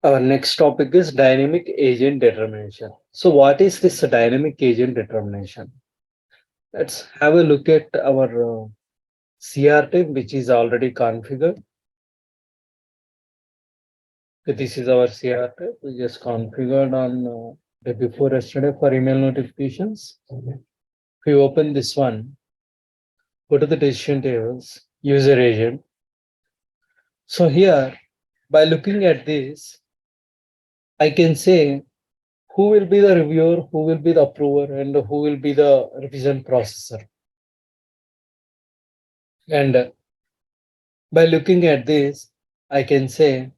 Our next topic is dynamic agent determination. So what is this dynamic agent determination? Let's have a look at our CRT, which is already configured. Okay, this is our CRT. We just configured on day before yesterday for email notifications. If you open this one, go to the decision tables, user agent. So here, by looking at this, I can say who will be the reviewer, who will be the approver, and who will be the revision processor. And by looking at this, I can say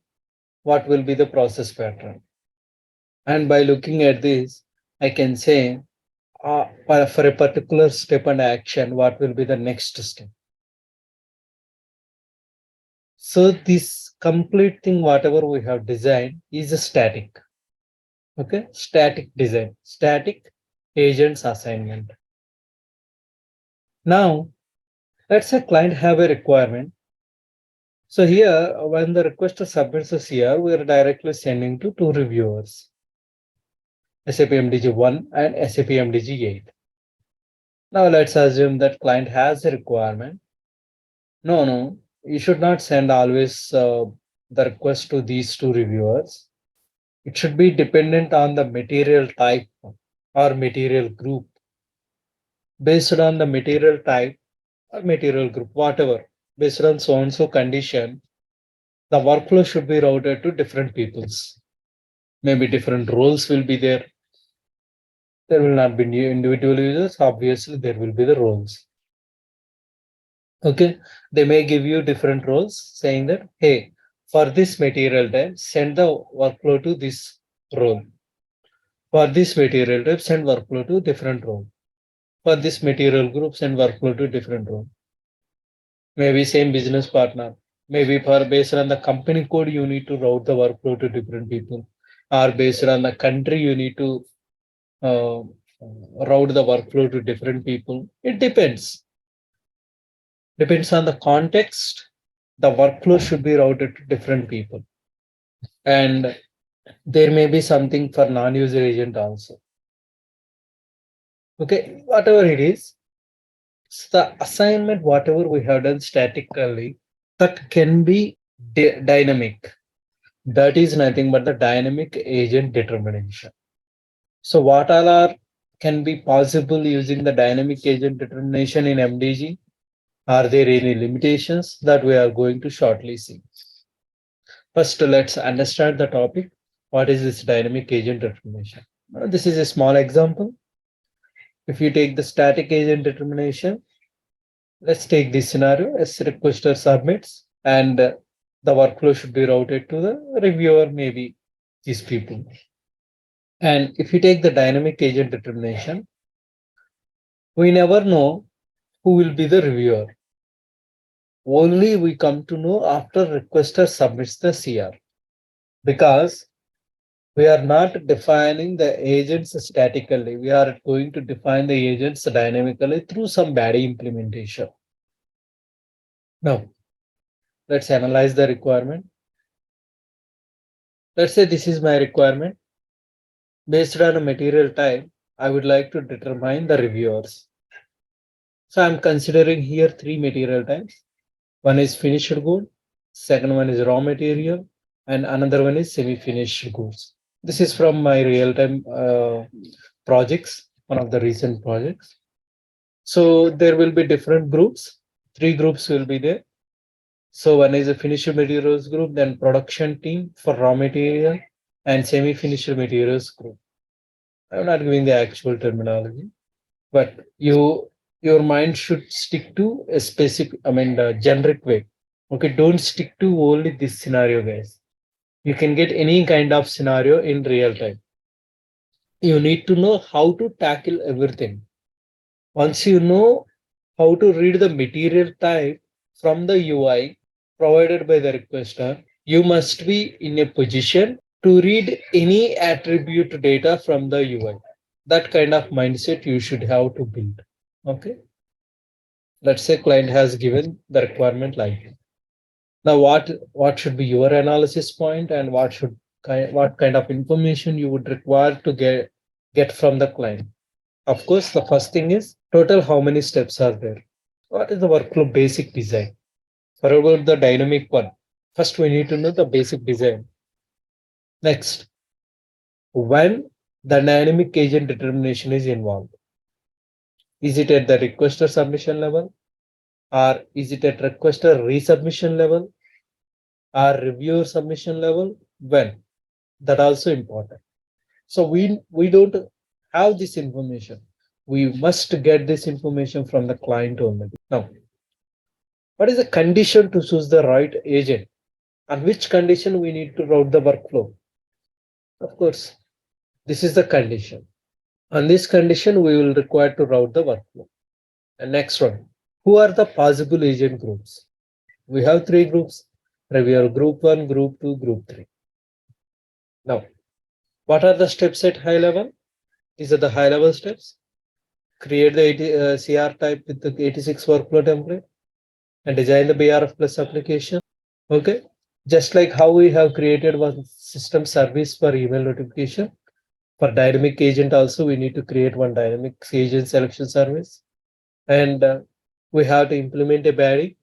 what will be the process pattern. And by looking at this, I can say for a particular step and action, what will be the next step. So this complete thing, whatever we have designed, is a static. Okay, static design, static agents assignment. Now, let's say client have a requirement. So here, when the requester submits a CR, we are directly sending to two reviewers, SAP MDG 1 and SAP MDG 8. Now let's assume that client has a requirement. No, you should not send always the request to these two reviewers. It should be dependent on the material type or material group. Based on the material type or material group, whatever, based on so and so condition, the workflow should be routed to different peoples. Maybe different roles will be there. There will not be new individual users. Obviously, there will be the roles. Okay, they may give you different roles saying that, hey, for this material type, send the workflow to this role. For this material type, send workflow to different role. For this material group, send workflow to different role. Maybe same business partner. Maybe for based on the company code, you need to route the workflow to different people. Or based on the country, you need to uh, route the workflow to different people. It depends on the context. The workflow should be routed to different people, and there may be something for non-user agent also. Okay, whatever it is, the assignment, whatever we have done statically, that can be dynamic. That is nothing but the dynamic agent determination. So what all are can be possible using the dynamic agent determination in MDG? Are there any limitations that we are going to shortly see? First, let's understand the topic. What is this dynamic agent determination? This is a small example. If you take the static agent determination, let's take this scenario as requester submits and the workflow should be routed to the reviewer, maybe these people. And if you take the dynamic agent determination, we never know who will be the reviewer. Only we come to know after requester submits the CR, because we are not defining the agents statically. We are going to define the agents dynamically through some Badi implementation. Now, let's analyze the requirement. Let's say this is my requirement. Based on a material type, I would like to determine the reviewers. So I'm considering here three material types. One is finished good, second one is raw material, and another one is semi-finished goods. This is from my real-time projects, one of the recent projects. So there will be different groups. Three groups will be there. So one is a finished materials group, then production team for raw material, and semi-finished materials group. I'm not giving the actual terminology, but your mind should stick to a specific, the generic way. Okay, don't stick to only this scenario, guys. You can get any kind of scenario in real time. You need to know how to tackle everything. Once you know how to read the material type from the UI provided by the requester, you must be in a position to read any attribute data from the UI. That kind of mindset you should have to build. Okay. Let's say client has given the requirement like that. Now what should be your analysis point and what should what kind of information you would require to get from the client. Of course, the first thing is total how many steps are there. What is the workflow basic design? For about the dynamic one, first we need to know the basic design. Next, when the dynamic agent determination is involved, is it at the requester submission level, or is it at requester resubmission level, or reviewer submission level? When? That also important. So we don't have this information. We must get this information from the client only. Now, what is the condition to choose the right agent? On which condition we need to route the workflow? Of course, this is the condition. On this condition, we will require to route the workflow. And next one, who are the possible agent groups? We have three groups: reviewer group 1, group 2, group 3. Now, what are the steps at high level? These are the high level steps. Create the CR type with the 86 workflow template and design the BRF plus application. Okay. Just like how we have created one system service for email notification, for dynamic agent also, we need to create one dynamic agent selection service. And we have to implement a Badi.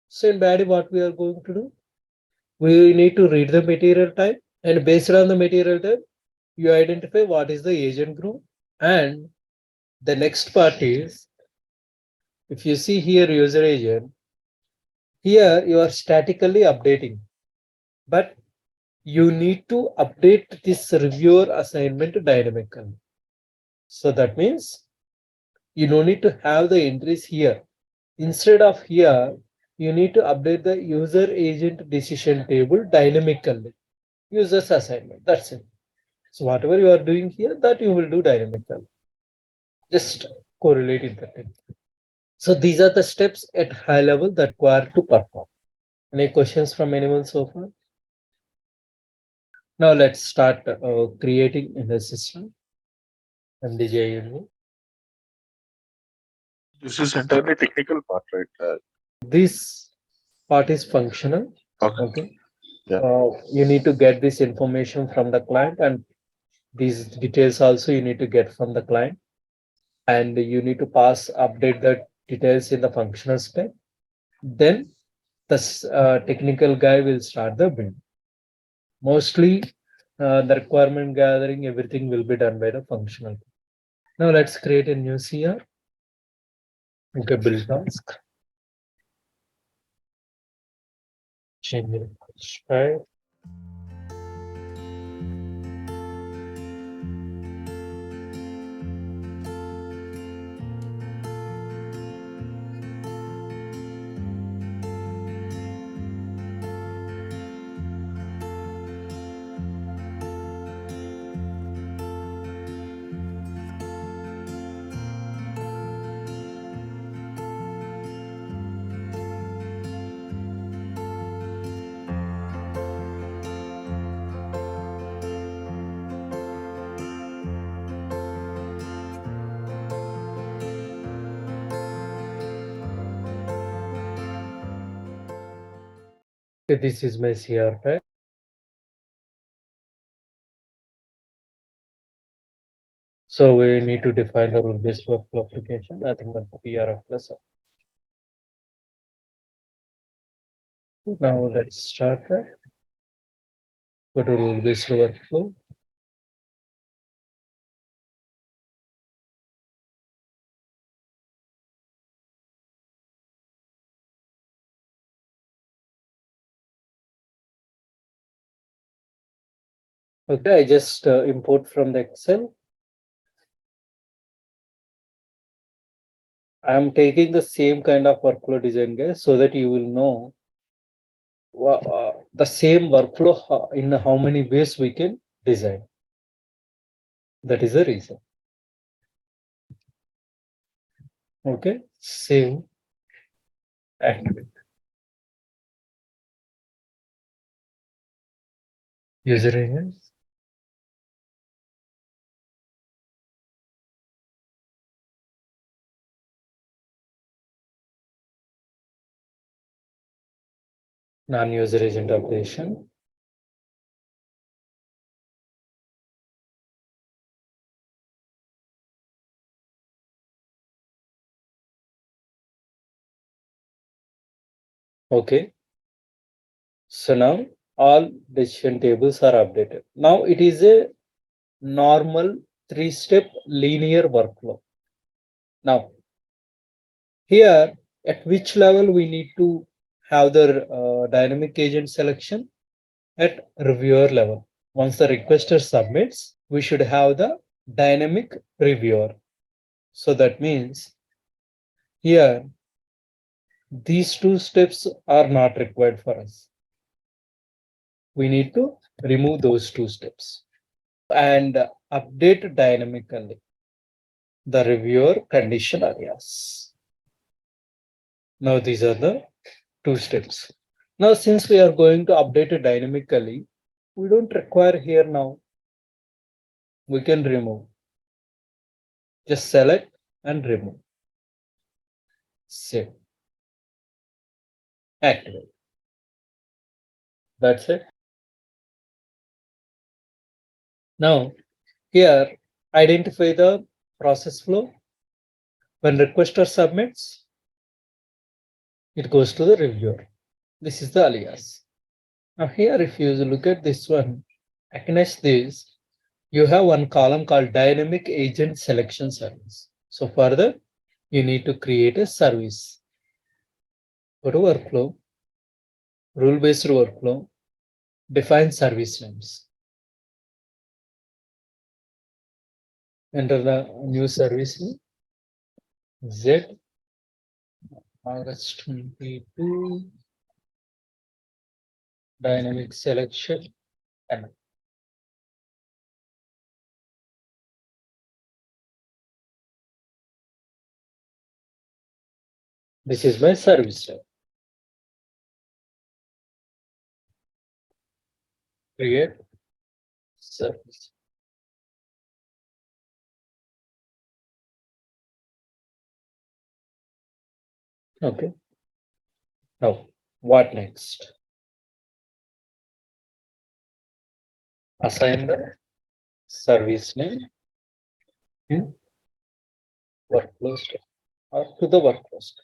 So in Badi, what we are going to do? We need to read the material type, and based on the material type, you identify what is the agent group. And the next part is, if you see here user agent, here you are statically updating, but you need to update this reviewer assignment dynamically. So that means you don't need to have the entries here. Instead of here, you need to update the user agent decision table dynamically. User's assignment. That's it. So whatever you are doing here, that you will do dynamically. Just correlate it that way. So these are the steps at high level that require to perform. Any questions from anyone so far? Now let's start creating in the system MDG. This is entirely technical part, right? This part is functional. Okay. Okay. Yeah. You need to get this information from the client, and these details also you need to get from the client, and you need to update the details in the functional spec. Then the technical guy will start the build. Mostly the requirement gathering, everything will be done by the functional. Now let's create a new CR. Okay, build task. Change it. Right. Okay, this is my CR file. So we need to define the rule-based workflow application. I think that's PRF plus. Now let's start that. Go to rule-based workflow. Okay, I just import from the Excel. I'm taking the same kind of workflow design, guys, so that you will know the same workflow in how many ways we can design. That is the reason. Okay, same activity. User agent. Non-user agent operation. Okay. So now all decision tables are updated. Now it is a normal 3-step linear workflow. Now here, at which level we need to have the dynamic agent selection? At reviewer level. Once the requester submits, we should have the dynamic reviewer. So that means here, these two steps are not required for us. We need to remove those two steps and update dynamically the reviewer condition areas. Now these are the two steps. Now since we are going to update it dynamically, we don't require here now. We can remove. Just select and remove. Save. Activate. That's it. Now here identify the process flow. When requester submits, it goes to the reviewer. This is the alias. Now here, if you look at this one, against this, you have one column called dynamic agent selection service. So further, you need to create a service. Go to workflow, rule-based workflow, define service names. Enter the new service name, Z, August 22, dynamic selection, and this is my service type. Create service. Okay. Now, what next? Assign the service name in workflow step or to the workflow step.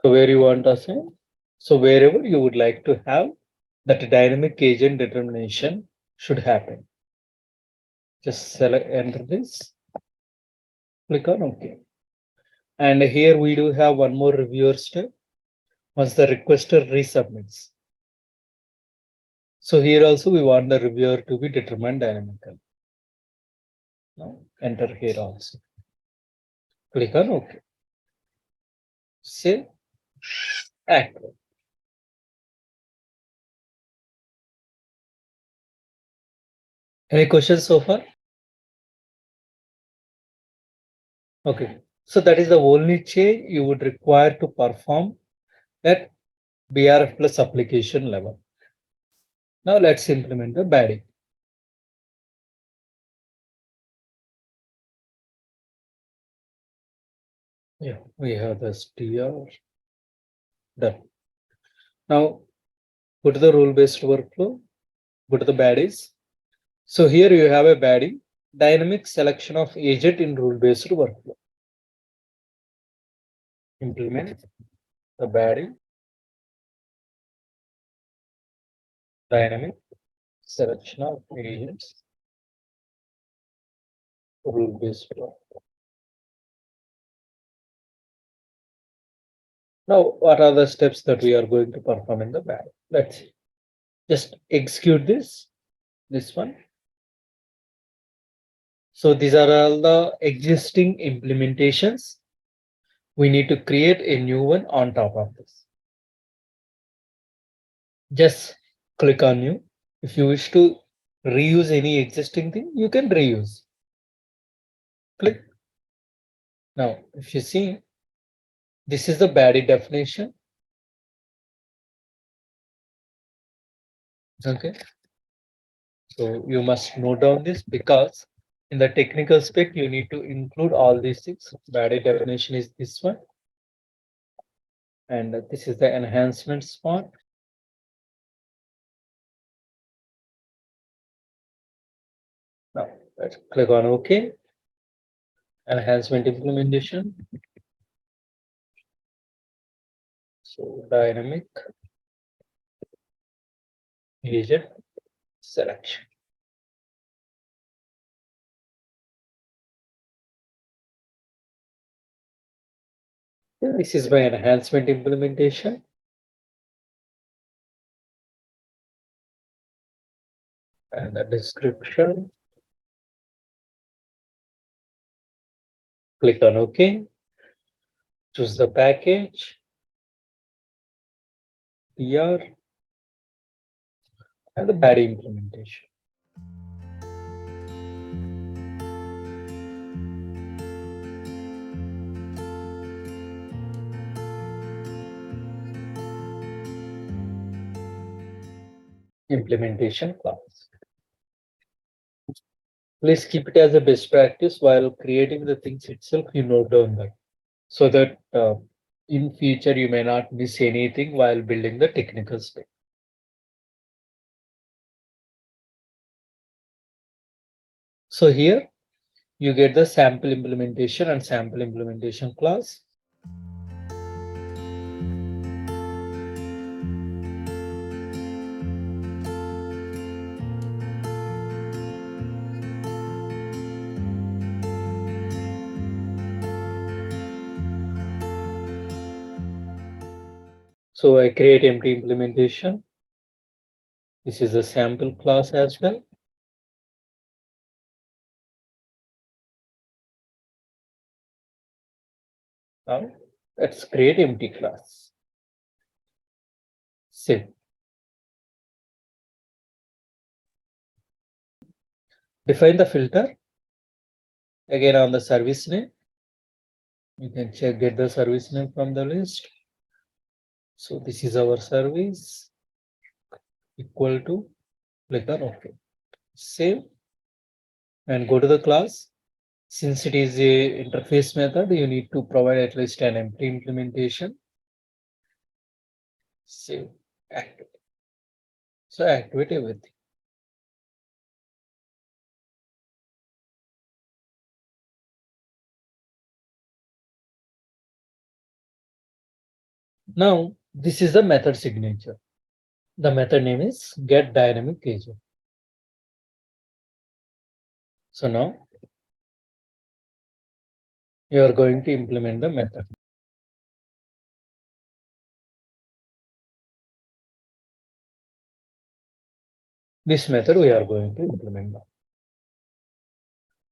So where you want to assign? So wherever you would like to have that dynamic agent determination should happen. Just select enter this, click on OK. And here we do have one more reviewer step once the requester resubmits. So here also we want the reviewer to be determined dynamically. Now enter here also. Click on OK. Save, activate. Any questions so far? Okay, so that is the only change you would require to perform at BRF plus application level. Now let's implement the Badi. Yeah, we have the str done. Now go to the rule-based workflow, go to the baddies. So here you have a baddie, dynamic selection of agent in rule-based workflow. Implement the baddie, dynamic selection of agents, rule-based workflow. Now, what are the steps that we are going to perform in the baddie? Let's see. Just execute this one. So these are all the existing implementations. We need to create a new one on top of this. Just click on new. If you wish to reuse any existing thing, you can reuse. Click. Now, if you see, this is the Badi definition. Okay. So you must note down this because in the technical spec, you need to include all these things. Badi definition is this one. And this is the enhancements part. Now let's click on OK. enhancement implementation. So dynamic agent selection. This is my enhancement implementation. And the description. Click on OK. Choose the package, PR, and the Badi implementation. Implementation class. Please keep it as a best practice while creating the things itself. You note down that so that in future you may not miss anything while building the technical spec. So here you get the sample implementation and sample implementation class. So I create empty implementation. This is a sample class as well. Now let's create empty class. Save. Define the filter. Again on the service name. You can get the service name from the list. So this is our service equal to, click on OK. Save and go to the class. Since it is a interface method, you need to provide at least an empty implementation. Save, activate. So activate everything. Now this is the method signature. The method name is get dynamic agent. So now you are going to implement the method. This method we are going to implement now.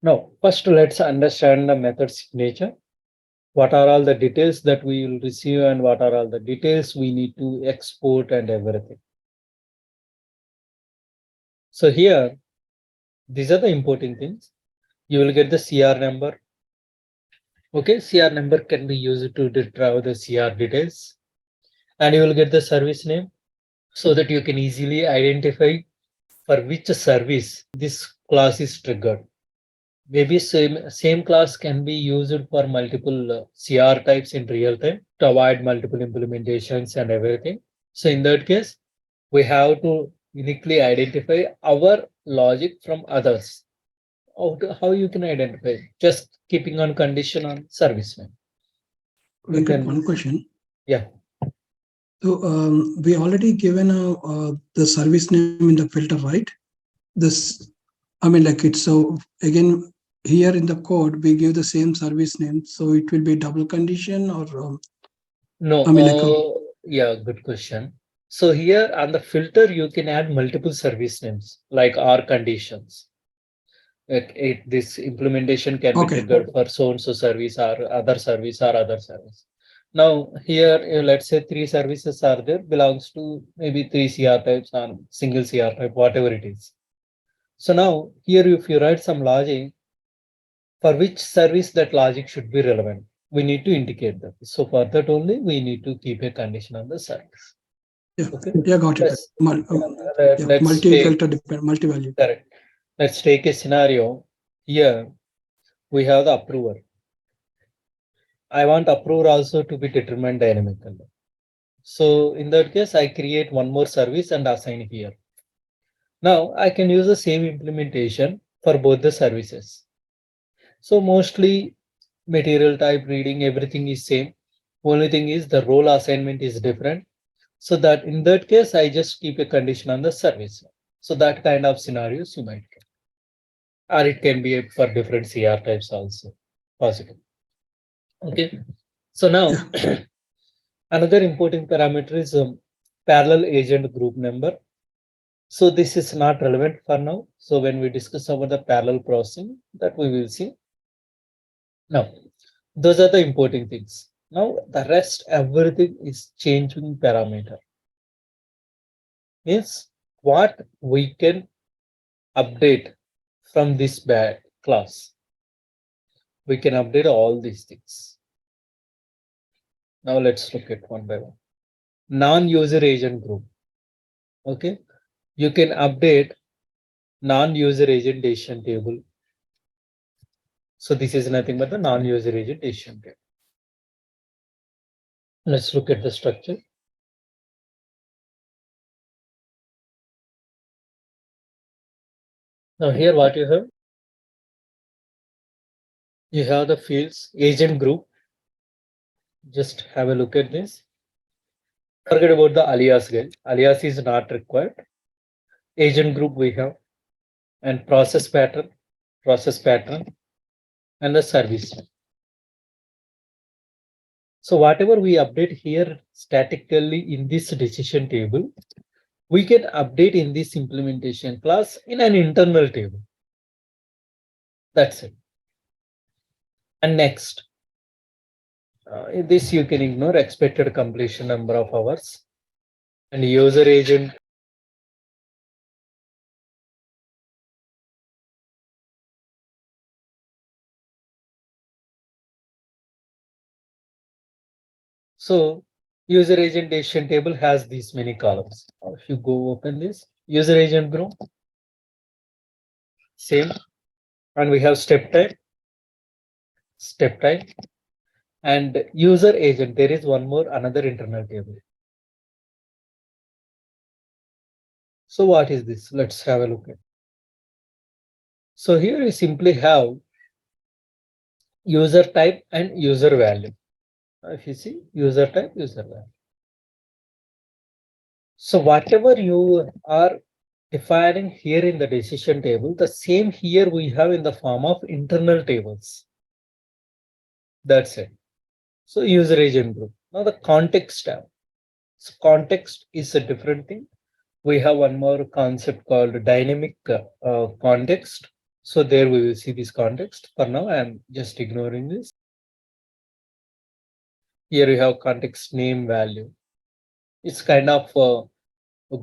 Now, first let's understand the method signature. What are all the details that we will receive and what are all the details we need to export and everything. So here, these are the important things. You will get the CR number. Okay, CR number can be used to retrieve the CR details. And you will get the service name so that you can easily identify for which service this class is triggered. Maybe same class can be used for multiple CR types in real time to avoid multiple implementations and everything. So in that case, we have to uniquely identify our logic from others. How you can identify? Just keeping on condition on service name. Venkat, one question. Yeah. So we already given the service name in the filter, right? This, I mean, like it's so again here in the code we give the same service name, so it will be double condition or No. I mean, like yeah, good question. So here on the filter, you can add multiple service names like R conditions. This implementation can be Okay. triggered for so and so service or other service or other service. Now here, let's say 3 services are there, belongs to maybe 3 CR types or single CR type, whatever it is. So now here, if you write some logic, for which service that logic should be relevant, we need to indicate that. So for that only, we need to keep a condition on the service. yeah, Okay. yeah, got it. Let's multi take, filter depend, multi value. correct. Let's take a scenario. Here we have the approver. I want approver also to be determined dynamically. So in that case, I create one more service and assign here. Now I can use the same implementation for both the services. So mostly material type, reading, everything is same. Only thing is the role assignment is different. So that in that case, I just keep a condition on the service. So that kind of scenarios you might get. Or it can be for different CR types also possible. Okay. So now another important parameter is parallel agent group number. So this is not relevant for now. So when we discuss about the parallel processing, that we will see. Now, those are the important things. Now the rest, everything is changing parameter. Means what we can update from this bad class. We can update all these things. Now let's look at one by one. Non-user agent group. Okay, you can update non-user agent decision table. So this is nothing but the non-user agent decision table. Let's look at the structure. Now here what you have? You have the fields agent group. Just have a look at this. Forget about the alias guys. Alias is not required. Agent group we have, and process pattern, and the service. So whatever we update here statically in this decision table, we can update in this implementation class in an internal table. That's it. And next, in this you can ignore expected completion number of hours and user agent. So user agent decision table has these many columns. If you go open this user agent group, same, and we have step type, and user agent. There is one more another internal table. So what is this? Let's have a look at. So here you simply have user type and user value. If you see user type, user value. So whatever you are defining here in the decision table, the same here we have in the form of internal tables. That's it. So user agent group. Now the context tab. So context is a different thing. We have one more concept called dynamic context. So there we will see this context. For now, I am just ignoring this. Here you have context name value. It's kind of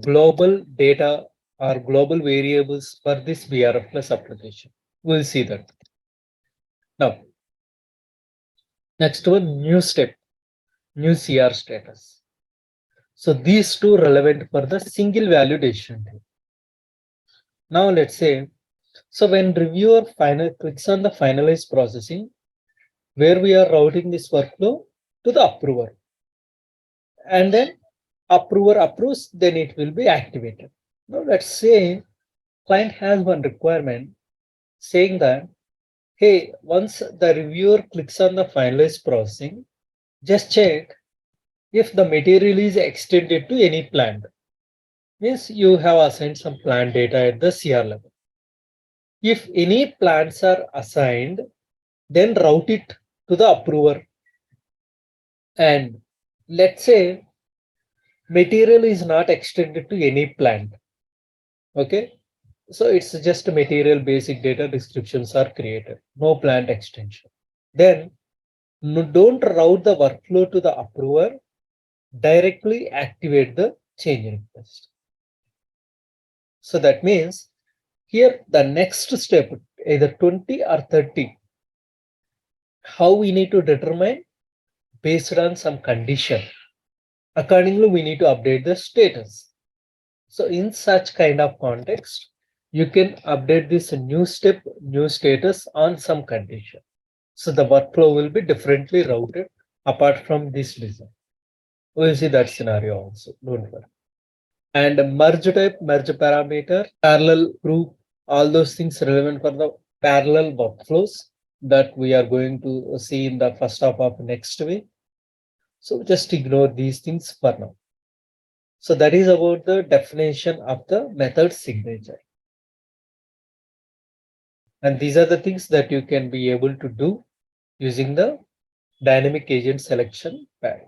global data or global variables for this BRF plus application. We'll see that. Now, next one, new step, new CR status. So these two relevant for the single value decision. Now let's say, so when reviewer clicks on the finalize processing, where we are routing this workflow to the approver, and then approver approves, then it will be activated. Now let's say client has one requirement saying that, hey, once the reviewer clicks on the finalize processing, just check if the material is extended to any plant. Means you have assigned some plant data at the CR level. If any plants are assigned, then route it to the approver. And let's say material is not extended to any plant. Okay. So it's just material basic data descriptions are created, no plant extension. Then don't route the workflow to the approver, directly activate the change request. So that means here the next step, either 20 or 30, how we need to determine based on some condition. Accordingly, we need to update the status. So in such kind of context, you can update this new step, new status on some condition. So the workflow will be differently routed apart from this design. We'll see that scenario also, don't worry. And merge type, merge parameter, parallel group, all those things relevant for the parallel workflows. that we are going to see in the first half of next week. So just ignore these things for now. So that is about the definition of the method signature. And these are the things that you can be able to do using the dynamic agent selection pad.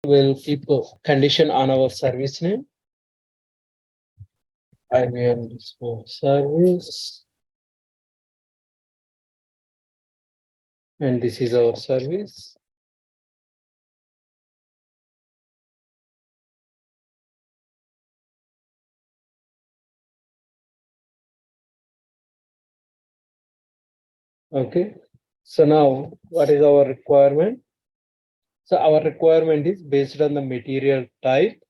We'll keep a condition on our service name. IBM service. And this is our service. Okay. So now what is our requirement? So our requirement is based on the material type.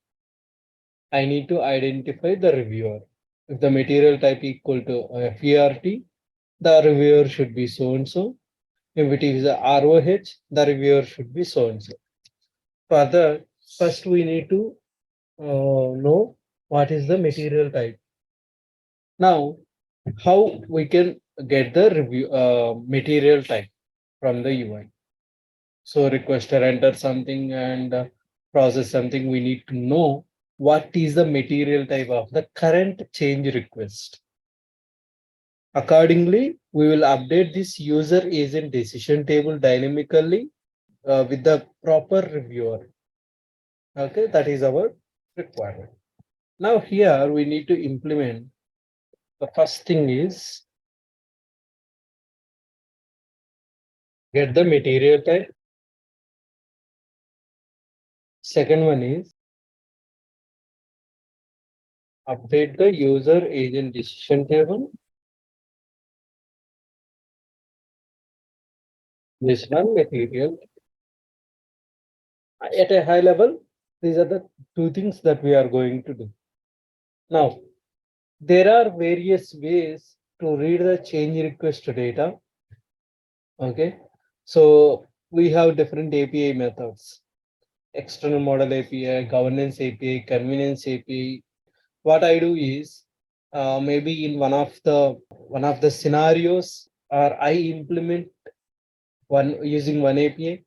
I need to identify the reviewer. If the material type equal to FERT, the reviewer should be so and so. If it is a ROH, the reviewer should be so and so. Further, first we need to know what is the material type. Now, how we can get the review material type from the UI. So requester enter something and process something. We need to know what is the material type of the current change request. Accordingly, we will update this user agent decision table dynamically with the proper reviewer. Okay, that is our requirement. Now here we need to implement. The first thing is get the material type. Second one is update the user agent decision table. This one material. At a high level, these are the two things that we are going to do. Now, there are various ways to read the change request data. Okay, so we have different API methods: external model API, governance API, convenience API. What I do is maybe in one of the scenarios, or I implement one using one API.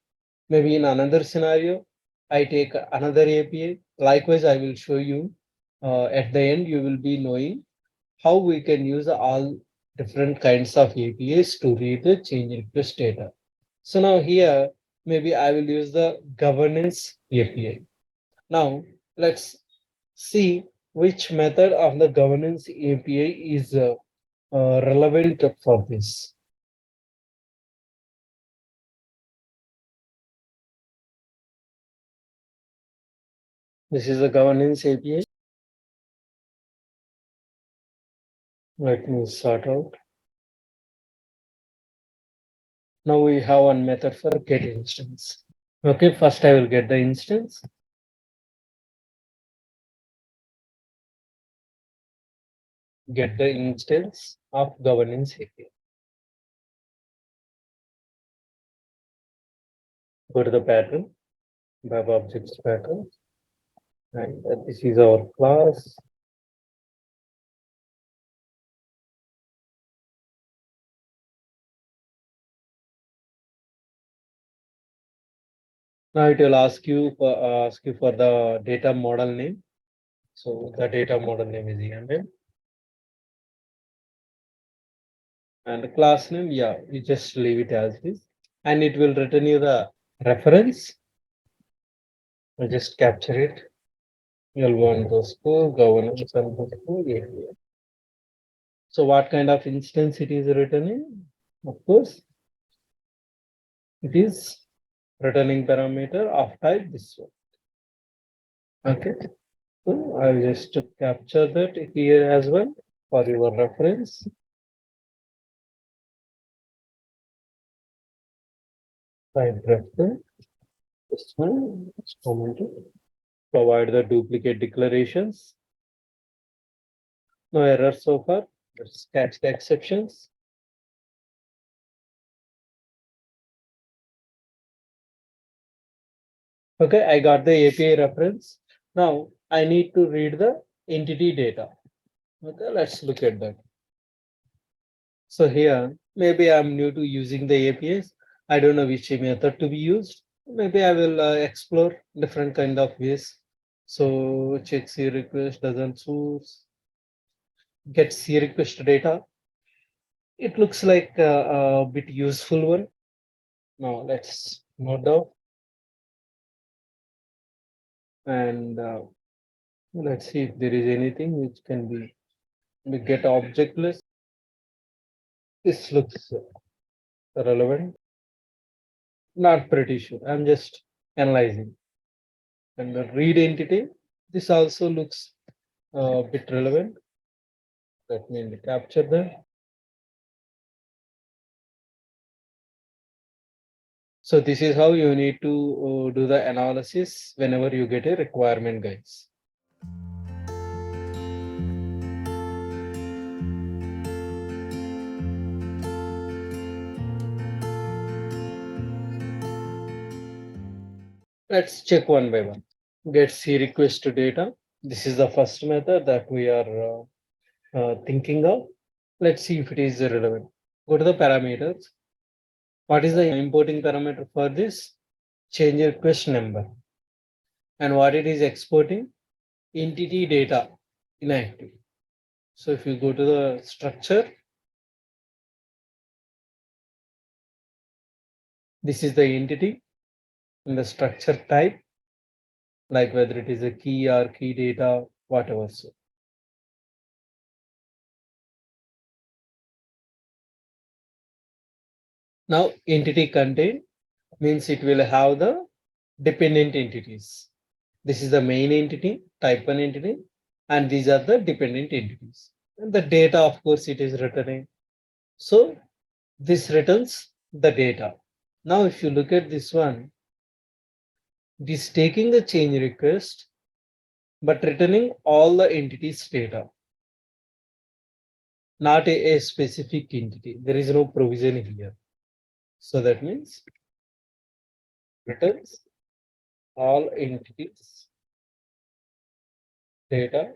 Maybe in another scenario, I take another API. Likewise, I will show you at the end. You will be knowing how we can use all different kinds of APIs to read the change request data. So now here, maybe I will use the governance API. Now let's see which method of the governance API is relevant for this. This is the governance API. Let me sort out. Now we have one method for get instance. Okay, first I will get the instance. Get the instance of governance API. Go to the pattern, web objects pattern, and this is our class. Now it will ask you for the data model name. So the data model name is EML. And the class name, yeah, you just leave it as is. And it will return you the reference. You just capture it. L1 governance API. So what kind of instance it is returning? Of course, it is returning parameter of type this one. Okay. So I'll just capture that here as well for your reference. Type reference. This one, provide the duplicate declarations. No errors so far. Let's catch the exceptions. Okay, I got the API reference. Now I need to read the entity data. Okay, let's look at that. So here, maybe I'm new to using the APIs. I don't know which method to be used. Maybe I will explore different kind of ways. So check C request doesn't source, get C request data. It looks like a bit useful one. Now let's note down and let's see if there is anything which can be we get object list. This looks relevant. Not pretty sure. I'm just analyzing. And the read entity, this also looks a bit relevant. Let me capture that. So this is how you need to do the analysis whenever you get a requirement, guys. Let's check one by one. Get C request data. This is the first method that we are thinking of. Let's see if it is relevant. Go to the parameters. What is the importing parameter for this? Change request number. And what it is exporting? Entity data inactive. So if you go to the structure, this is the entity in the structure type, like whether it is a key or key data, whatever. So now entity contain means it will have the dependent entities. This is the main entity, type 1 entity, and these are the dependent entities. And the data, of course, it is returning. So this returns the data. Now, if you look at this one, it is taking the change request, but returning all the entities data, not a specific entity. There is no provision here. So that means returns all entities data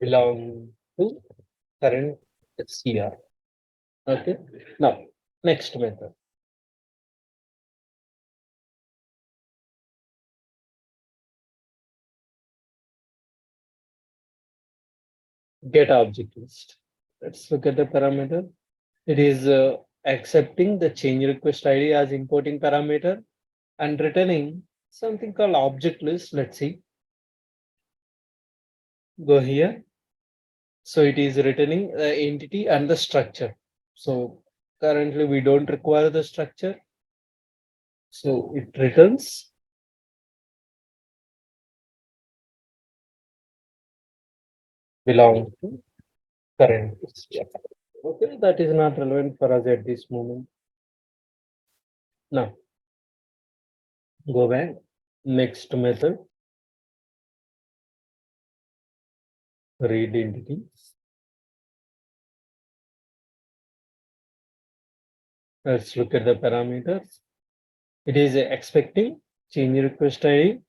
belong to current CR. Okay. Now, next method. Get object list. Let's look at the parameter. It is accepting the change request ID as importing parameter and returning something called object list. Let's see. Go here. So it is returning the entity and the structure. So currently we don't require the structure. So it returns belong to current. Yeah. Okay, that is not relevant for us at this moment. Now, go back. Next method, read entity. Let's look at the parameters. It is expecting change request ID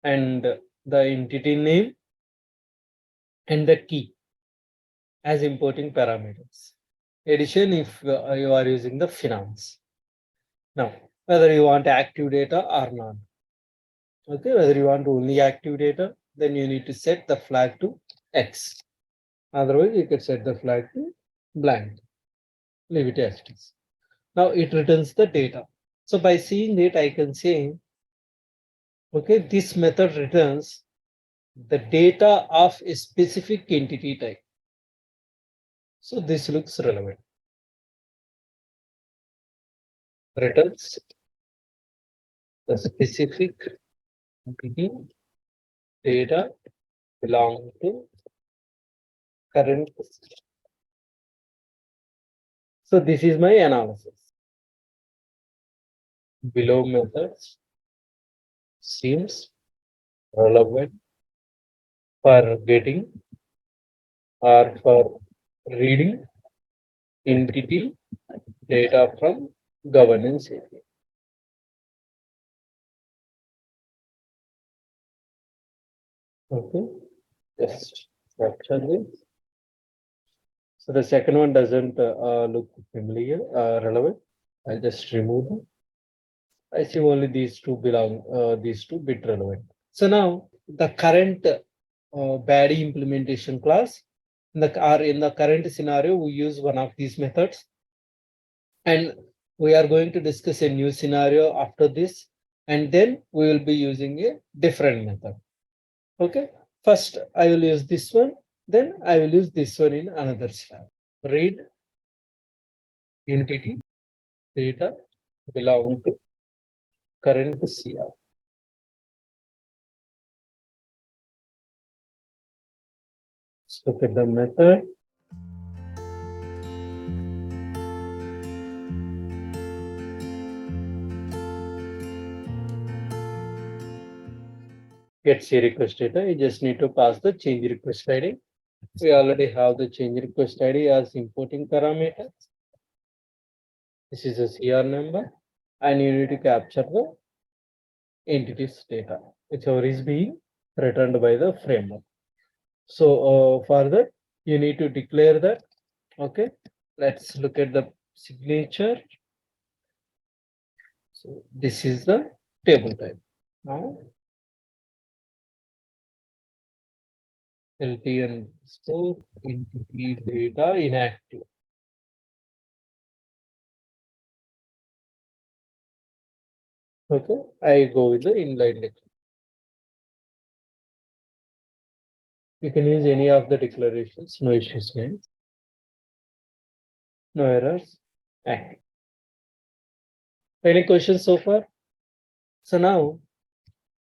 and the entity name and the key as importing parameters. Addition if you are using the finance. Now, whether you want active data or not. Okay, whether you want only active data, then you need to set the flag to X. Otherwise, you can set the flag to blank. Leave it as it is. Now it returns the data. So by seeing it, I can say, okay, this method returns the data of a specific entity type. So this looks relevant. Returns the specific entity data belong to current. So this is my analysis. Below methods seems relevant for getting or for reading entity data from governance area. Okay, just capture this. So the second one doesn't look familiar, relevant. I'll just remove them. I see only these two these two bit relevant. So now the current Badi implementation class, in the current scenario, we use one of these methods. And we are going to discuss a new scenario after this, and then we will be using a different method. Okay, first I will use this one, then I will use this one in another slide. Read entity data belong to current CR. Let's look at the method. Get C request data. You just need to pass the change request ID. We already have the change request ID as importing parameter. This is a CR number, and you need to capture the entities data, whichever is being returned by the framework. So for that, you need to declare that. Okay, let's look at the signature. So this is the table type. Now LTN store entity data inactive. Okay, I go with the inline declaration. You can use any of the declarations, no issues, guys. No errors. Active. Any questions so far? So now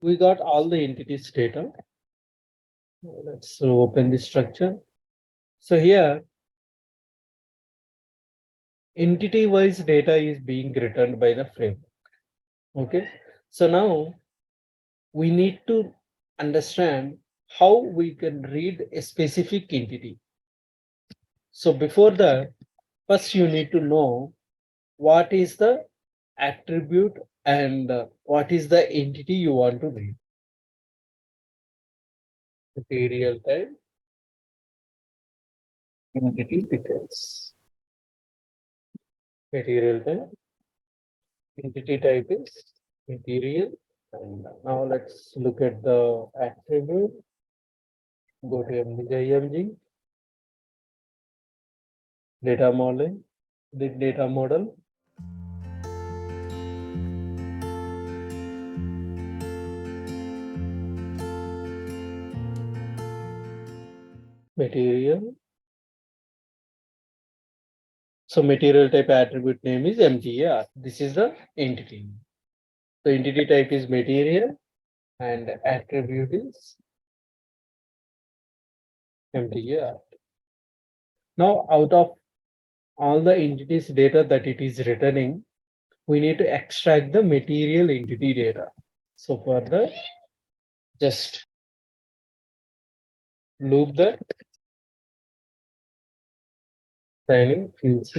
we got all the entities data. Let's open the structure. So here, entity-wise data is being returned by the framework. Okay. So now we need to understand how we can read a specific entity. So before that, first you need to know what is the attribute and what is the entity you want to read. Material type, entity details. Material type, entity type is material. And now let's look at the attribute. Go to MDG, data modeling, the data model. Material. So material type attribute name is MTAR. This is the entity. So entity type is material and attribute is MTAR. Now out of all the entities data that it is returning, we need to extract the material entity data. So for that, just loop that signing fields.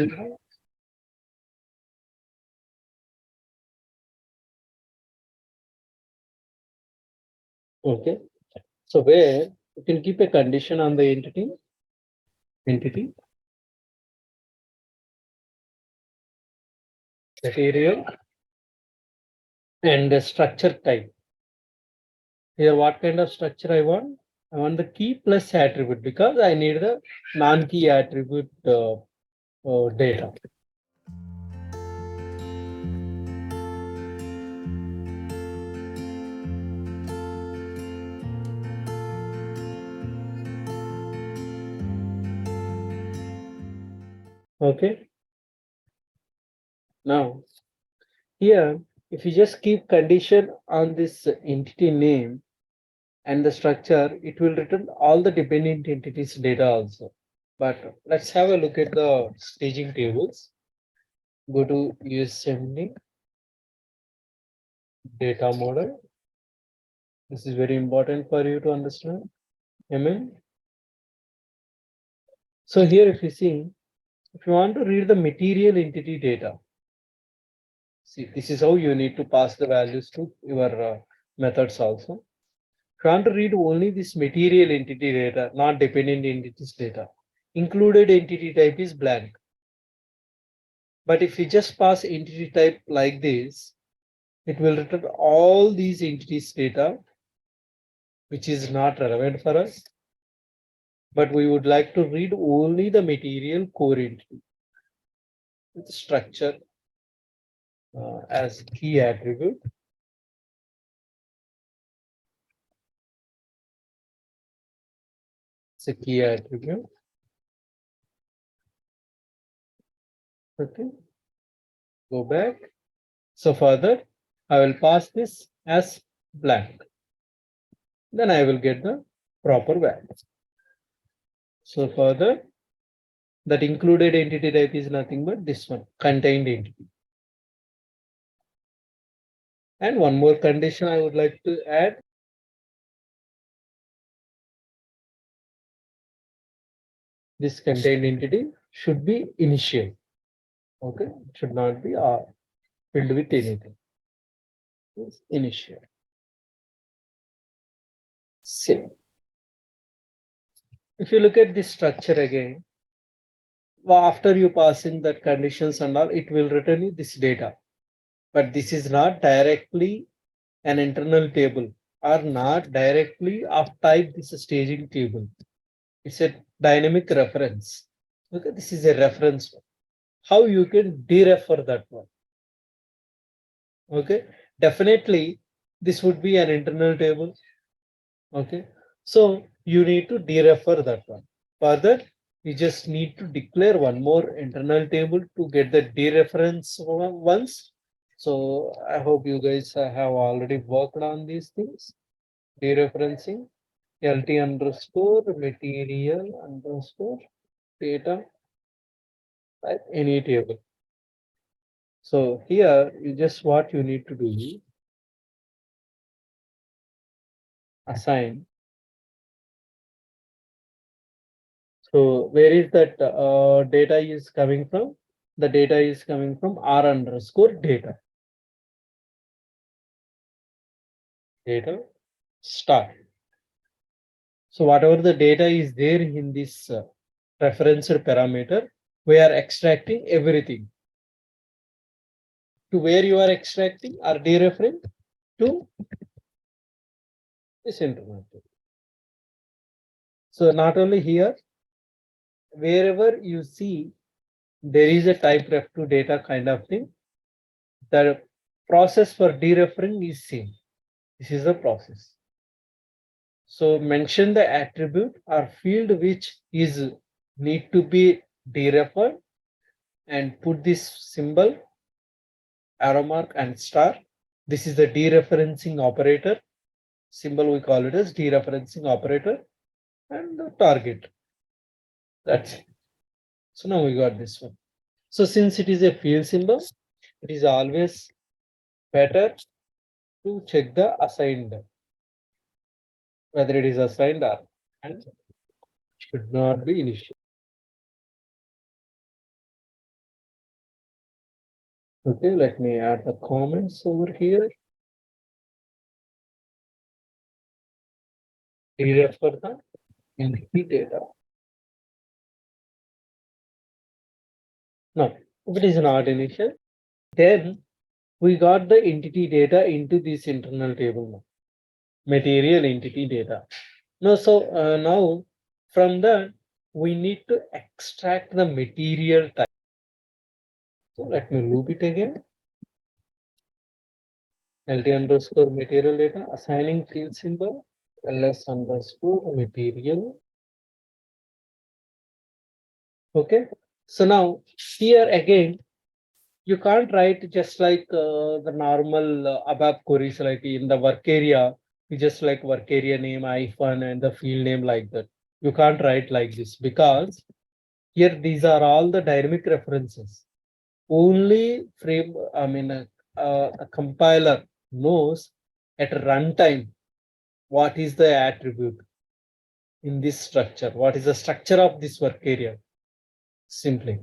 Okay. So where you can keep a condition on the entity, material, and the structure type. Here, what kind of structure I want? I want the key plus attribute because I need the non-key attribute data. Okay. Now, here, if you just keep condition on this entity name and the structure, it will return all the dependent entities data also. But let's have a look at the staging tables. Go to USMD data model. This is very important for you to understand. Amen. So here, if you see, if you want to read the material entity data, see, this is how you need to pass the values to your methods also. If you want to read only this material entity data, not dependent entities data, included entity type is blank. But if we just pass entity type like this, it will return all these entities data, which is not relevant for us. But we would like to read only the material core entity with structure as key attribute. It's a key attribute. Okay. Go back. So further, I will pass this as blank. Then I will get the proper value. So further, that included entity type is nothing but this one, contained entity. And one more condition I would like to add. This contained entity should be initial. Okay, it should not be filled with anything. It's initial. Same. If you look at this structure again, after you passing that conditions and all, it will return you this data. But this is not directly an internal table or not directly of type this staging table. It's a dynamic reference. Okay, this is a reference. How you can derefer that one? Okay, definitely this would be an internal table. Okay, so you need to derefer that one. Further, you just need to declare one more internal table to get the dereference once. So I hope you guys have already worked on these things. Dereferencing LT underscore material underscore data type any table. So here you just what you need to do is assign. So where is that data is coming from? The data is coming from R underscore data. Data star. So whatever the data is there in this referenced parameter, we are extracting everything. To where you are extracting or dereferring to this internal table. So not only here, wherever you see there is a type ref to data kind of thing, the process for dereferring is same. This is the process. So mention the attribute or field which is need to be dereferred and put this symbol, arrow mark and star. This is the dereferencing operator. Symbol we call it as dereferencing operator and the target. That's it. So now we got this one. So since it is a field symbol, it is always better to check the assigned, whether it is assigned or and should not be initial. Okay, let me add the comments over here. Derefer the entity data. Now, if it is not initial, then we got the entity data into this internal table now. Material entity data. Now, so now from that, we need to extract the material type. So let me loop it again. LT underscore material data, assigning field symbol, ls underscore material. Okay. So now here again, you can't write just like the normal ABAP queries, like in the work area, you just like work area name, hyphen, and the field name like that. You can't write like this because here these are all the dynamic references. Only frame, I mean, a compiler knows at runtime what is the attribute in this structure, what is the structure of this work area, simply.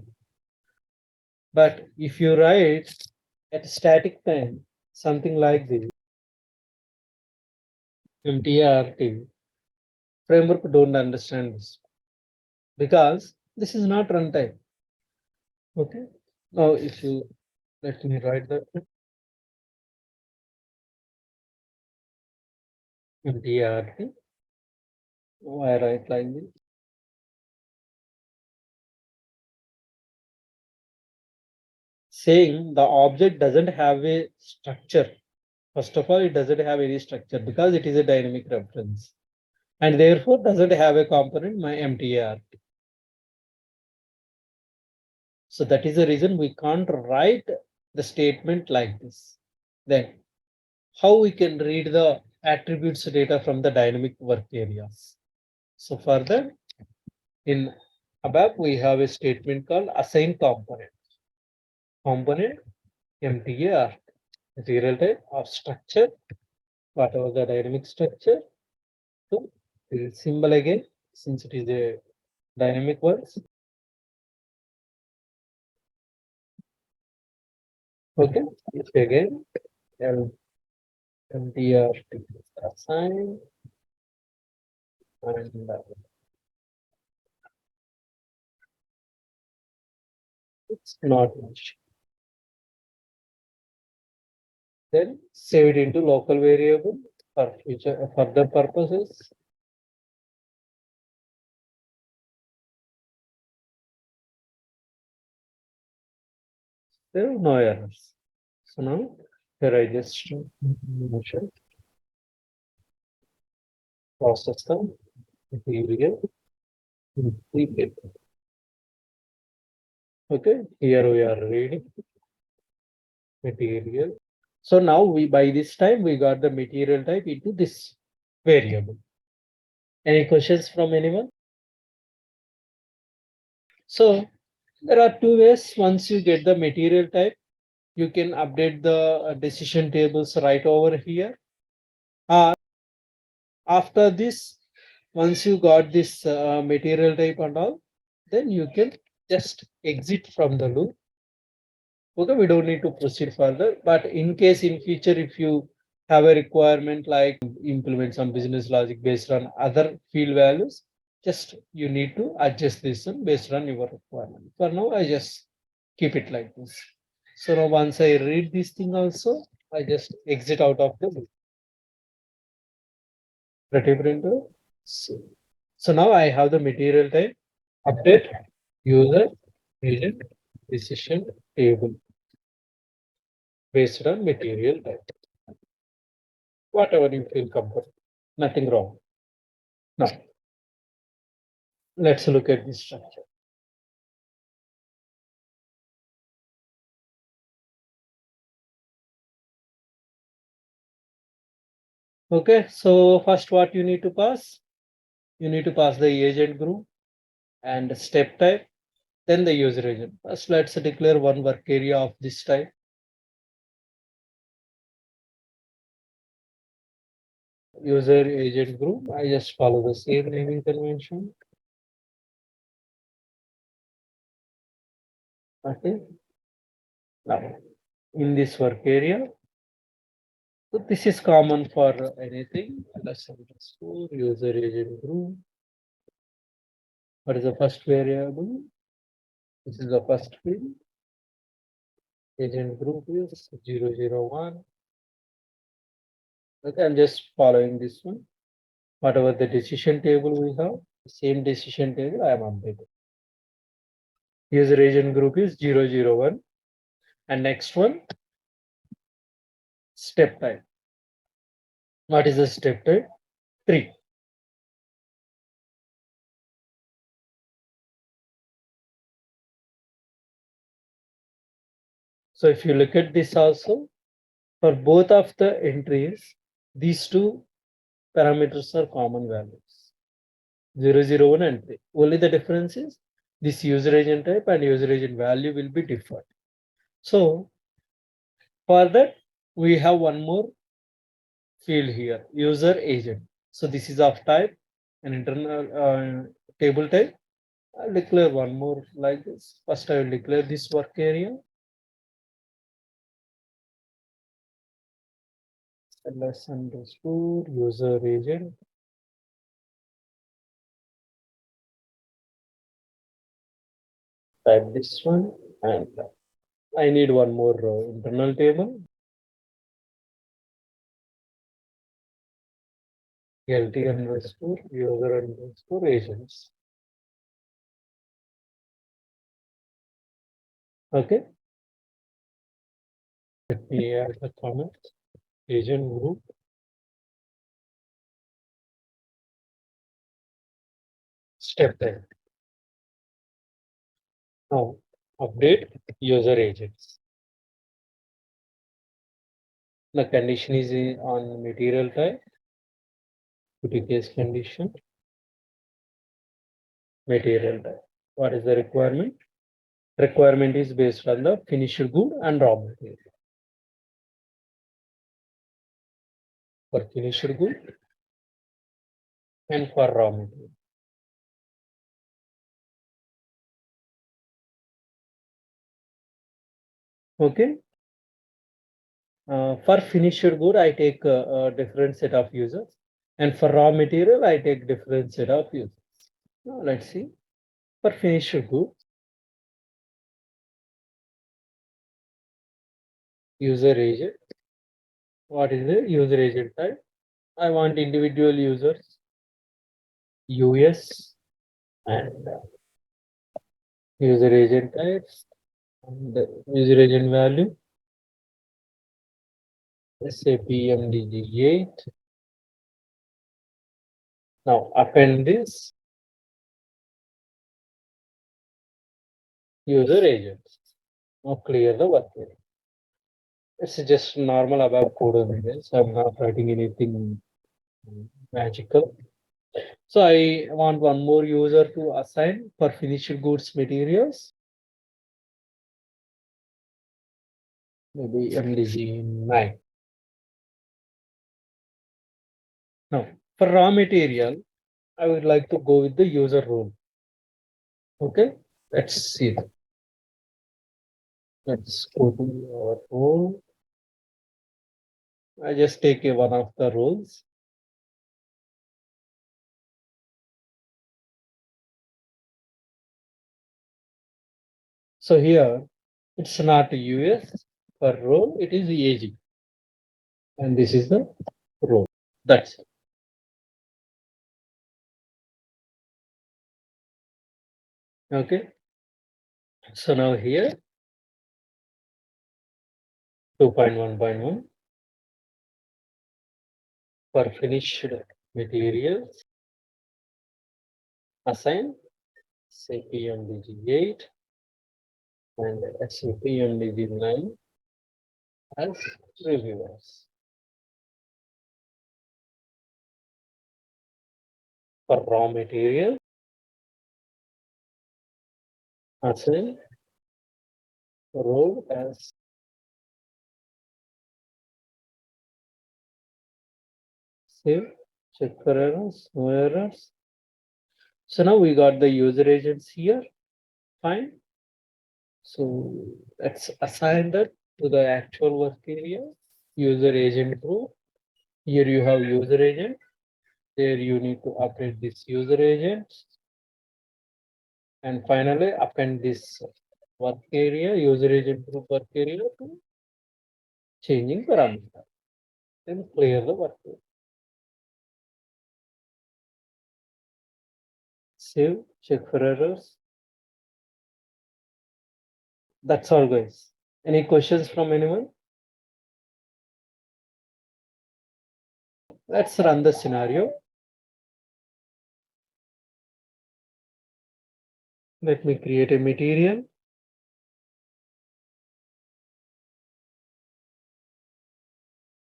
But if you write at static time, something like this, MTRT, framework don't understand this because This is not runtime. Okay. Now, if you let me write that DRT, I write like this. Saying the object doesn't have a structure. First of all, it doesn't have any structure because it is a dynamic reference and therefore doesn't have a component my MTAR. So that is the reason we can't write the statement like this. Then how we can read the attributes data from the dynamic work areas. So further in above we have a statement called assign component. Component MTAR, material type of structure, whatever the dynamic structure. So the symbol again, since it is a dynamic words. Okay, it's again MTR assign and it's not much. Then save it into local variable for future further purposes. There are no errors. So now here I just mention process the material in three paper. Okay, here we are reading material. So now we by this time we got the material type into this variable. Any questions from anyone? So there are two ways. Once you get the material type, you can update the decision tables right over here. After this, once you got this material type and all, then you can just exit from the loop. Okay, we don't need to proceed further. But in case in future, if you have a requirement like implement some business logic based on other field values, just you need to adjust this one based on your requirement. For now, I just keep it like this. So now once I read this thing also, I just exit out of the loop. Pretty printer. So now I have the material type, update, user, agent, decision table based on material type. Whatever you feel comfortable, nothing wrong. Now, let's look at this structure. Okay, so first what you need to pass? You need to pass the agent group and step type, then the user agent. First, let's declare one work area of this type. User agent group. I just follow the same naming convention. Okay. Now, in this work area, so this is common for anything. Let's underscore user agent group. What is the first variable? This is the first field. Agent group is 001. Okay, I'm just following this one. Whatever the decision table we have, the same decision table I am updating. User agent group is 001. And next one, step type. What is the step type? 3. So if you look at this also, for both of the entries, these two parameters are common values. 001 and 3. Only the difference is this user agent type and user agent value will be different. So for that, we have one more field here, user agent. So this is of type, an internal table type. I'll declare one more like this. First, I will declare this work area. ls underscore user agent. Type this one, and I need one more internal table. LT underscore user underscore agents. Okay. Let me add the comment. Agent group. Step 10. Now update user agents. The condition is on material type. Put a case condition. Material type. What is the requirement? Requirement is based on the finished good and raw material. For finished good and for raw material. Okay. For finished good, I take a different set of users, and for raw material, I take different set of users. Now let's see. For finished good, user agent. What is the user agent type? I want individual users, US, and user agent types, and the user agent value, SAP MDG 8. Now append this user agents. Now clear the work area. It's just normal above code only, guys. I'm not writing anything magical. So I want one more user to assign for finished goods materials. Maybe MDG 9. Now for raw material, I would like to go with the user role. Okay, let's see. Let's go to our role. I just take one of the roles. So here it's not US per role, it is AG. And this is the role. That's it. Okay. So now here 2.1.1 for finished materials assign SAP MDG 8 and SAP MDG 9 as reviewers. For raw material assign role as save, check for errors, no errors. So now we got the user agents here. Fine. So let's assign that to the actual work area. User agent group. Here you have user agent. There you need to update this user agent. And finally append this work area, user agent group work area to changing parameter. Then clear the work area. Save, check for errors. That's all, guys. Any questions from anyone? Let's run the scenario. Let me create a material.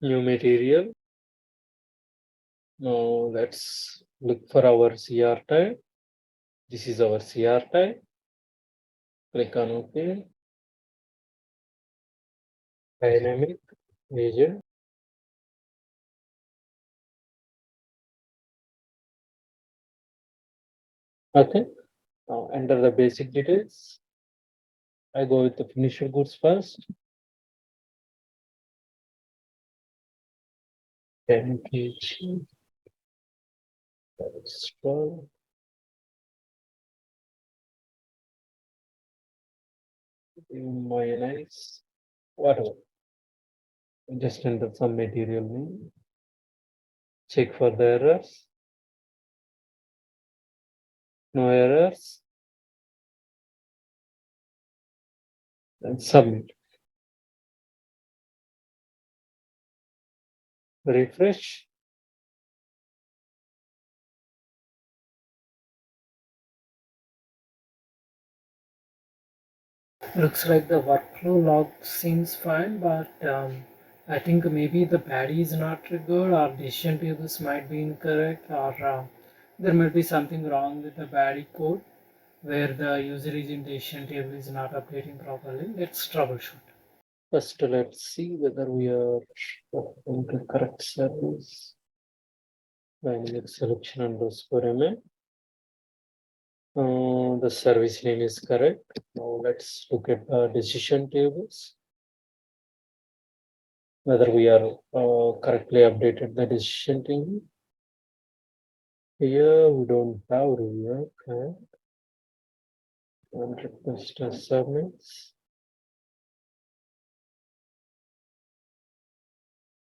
New material. Now let's look for our CR type. This is our CR type. Click on OK. Dynamic agent. Okay. Now enter the basic details. I go with the finished goods first. 10 kg. That's 12. mayonnaise, whatever. Just enter some material name. Check for the errors. No errors. And submit. Refresh. Looks like the workflow log seems fine, but I think maybe the Badi is not triggered, or decision tables might be incorrect, or there might be something wrong with the Badi code where the user agent decision table is not updating properly. Let's troubleshoot. First, let's see whether we are in the correct service. Dynamic selection underscore MN. The service name is correct. Now let's look at the decision tables. Whether we are correctly updated the decision table. Here we don't have review. Okay. And request submits.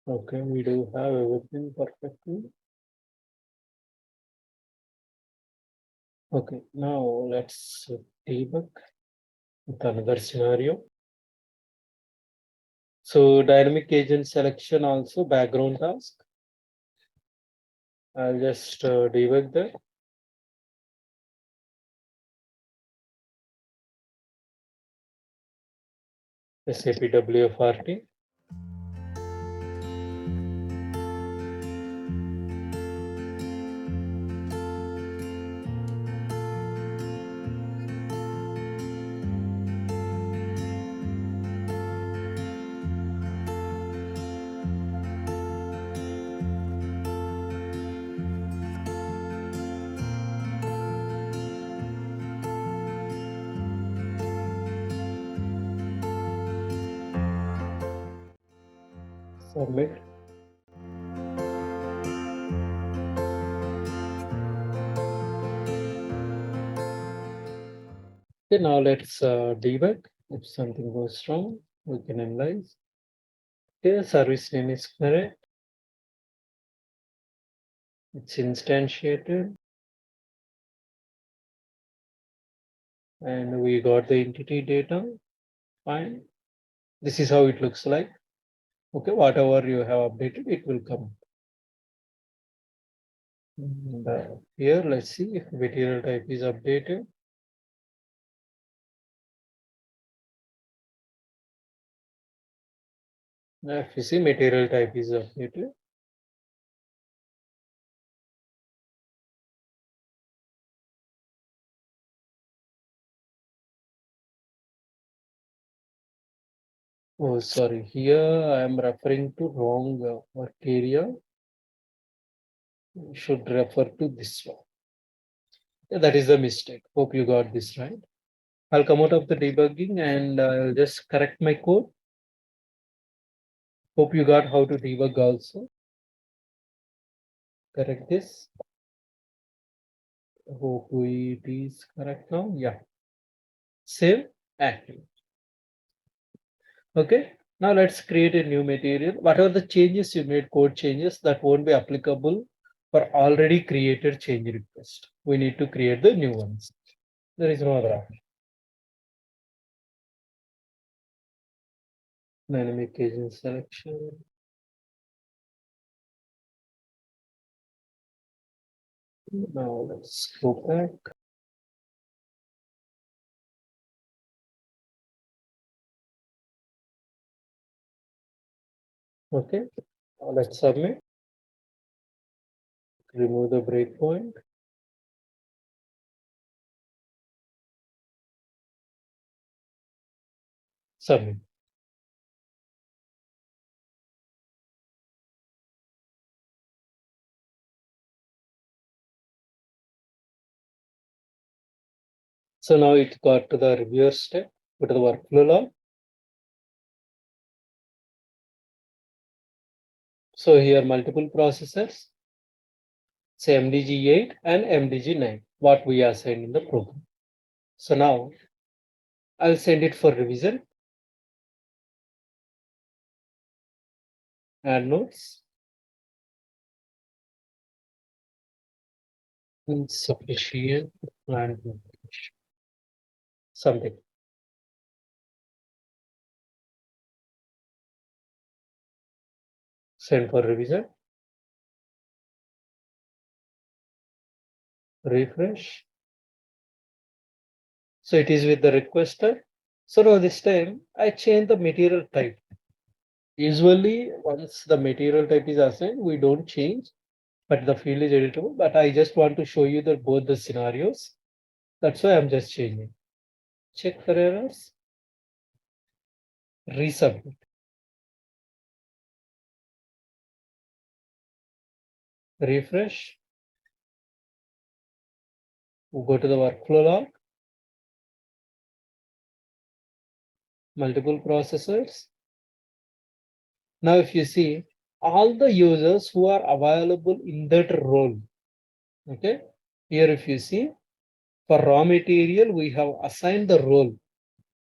Okay, we do have everything perfectly. Okay, now let's debug with another scenario. So dynamic agent selection also background task. I'll just debug that. SAP WFRT. Submit. Okay, now let's debug. If something goes wrong, we can analyze. Okay, service name is correct. It's instantiated. And we got the entity data. Fine. This is how it looks like. Okay, whatever you have updated, it will come. And, here, let's see if material type is updated. Now, if you see material type is updated. Oh, sorry. Here I am referring to wrong work area. You should refer to this one. Yeah, that is the mistake. Hope you got this right. I'll come out of the debugging and I'll just correct my code. Hope you got how to debug also. Correct this. Hope it is correct now. Yeah. Save active. Okay. Now let's create a new material. Whatever the changes you made, code changes, that won't be applicable for already created change request. We need to create the new ones. There is no other option. Dynamic agent selection. Now let's go back. Okay. Now let's submit. Remove the breakpoint. Submit. So now it got to the reviewer step. Go to the workflow log. So here multiple processors. Say MDG 8 and MDG 9, what we assigned in the program. So now I'll send it for revision. Add notes. Insufficient plant nutrition. Something. Send for revision. Refresh. So it is with the requester. So now this time I change the material type. Usually once the material type is assigned, we don't change, but the field is editable. But I just want to show you that both the scenarios. That's why I'm just changing. Check for errors. Resubmit. Refresh. Go to the workflow log. Multiple processors. Now, if you see all the users who are available in that role, okay, here if you see for raw material, we have assigned the role.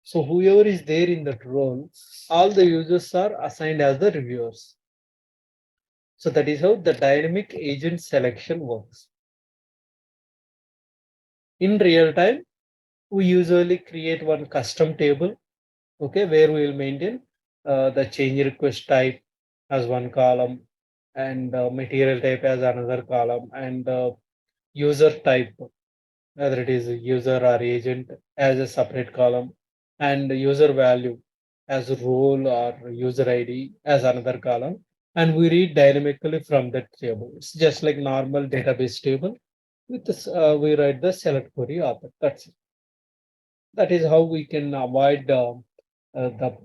So whoever is there in that role, all the users are assigned as the reviewers. So that is how the dynamic agent selection works. In real time, we usually create one custom table, okay, where we will maintain the change request type as one column and material type as another column and user type, whether it is user or agent as a separate column and user value as a role or user ID as another column. And we read dynamically from that table. It's just like normal database table. With this, we write the select query author. That's it. That is how we can avoid the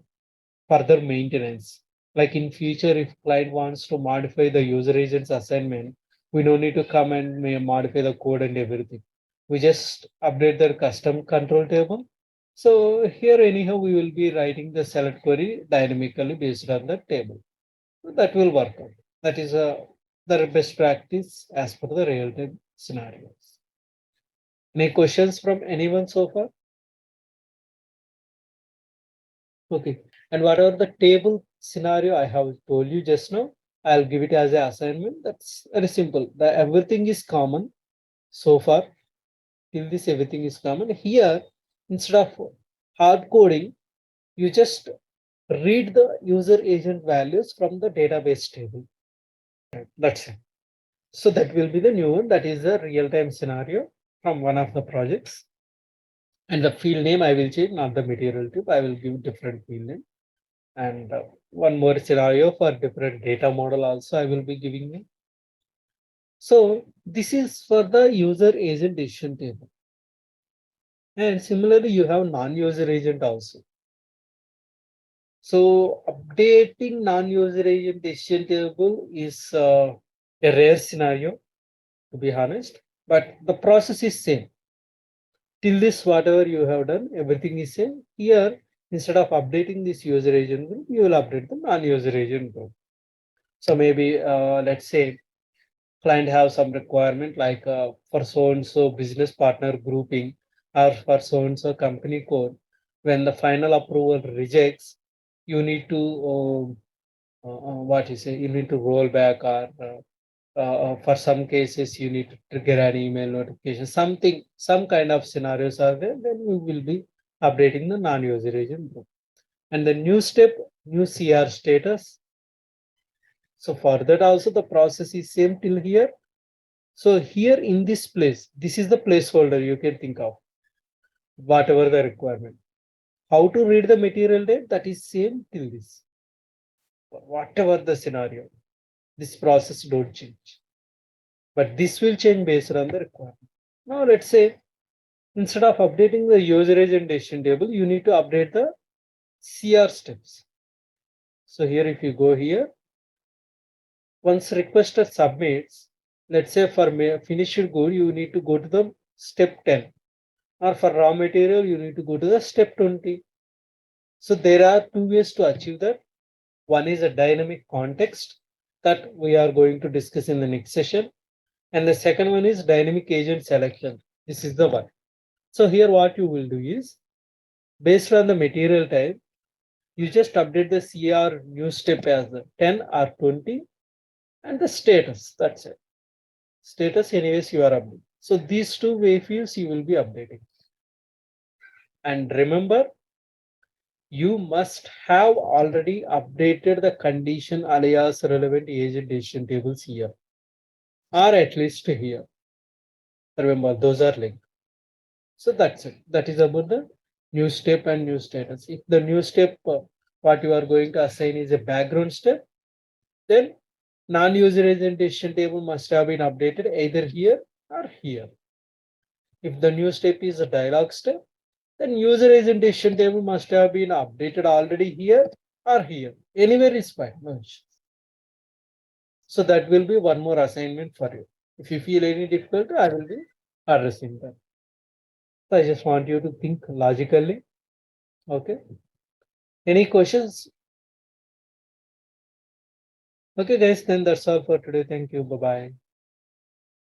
further maintenance. Like in future, if client wants to modify the user agent's assignment, we don't need to come and modify the code and everything. We just update the custom control table. So here anyhow, we will be writing the select query dynamically based on the table. That will work out. That is the best practice as per the real-time scenarios. Any questions from anyone so far? Okay. And whatever the table scenario I have told you just now, I'll give it as an assignment. That's very simple. The everything is common so far. Till this, everything is common. Here, instead of hard coding, you just read the user agent values from the database table. That's it. So that will be the new one. That is a real-time scenario from one of the projects. And the field name I will change, not the material type. I will give different field name. And one more scenario for different data model also I will be giving you. So this is for the user agent decision table. And similarly, you have non-user agent also. So updating non-user agent decision table is a rare scenario, to be honest, but the process is same. Till this, whatever you have done, everything is same. Here, instead of updating this user agent group, you will update the non-user agent group. So maybe let's say client have some requirement like for so and so business partner grouping or for so and so company code. When the final approval rejects, you need to what you say, you need to roll back or for some cases you need to trigger an email notification. Something, some kind of scenarios are there. Then we will be updating the non-user agent group. And the new step, new CR status. So for that also the process is same till here. So here in this place, this is the placeholder you can think of, whatever the requirement. How to read the material date, that is same till this. Whatever the scenario, this process don't change. But this will change based on the requirement. Now let's say instead of updating the user agent decision table, you need to update the CR steps. So here if you go here, once requester submits, let's say for finished good, you need to go to the step 10. Or for raw material, you need to go to the step 20. So there are two ways to achieve that. One is a dynamic context that we are going to discuss in the next session. And the second one is dynamic agent selection. This is the one. So here what you will do is Based on the material type, you just update the CR new step as 10 or 20 and the status. That's it. Status, anyways, you are updating. So these two wayfields you will be updating. And remember, you must have already updated the condition alias relevant agent decision tables here, or at least here. Remember, those are linked. So that's it. That is about the new step and new status. If the new step, what you are going to assign is a background step, then non-user agent decision table must have been updated either here or here. If the new step is a dialog step, then user agent decision table must have been updated already here or here. Anywhere is fine, no issues. So that will be one more assignment for you. If you feel any difficulty, I will be addressing that. So I just want you to think logically. Okay. Any questions? Okay, guys, then that's all for today. Thank you. Bye-bye.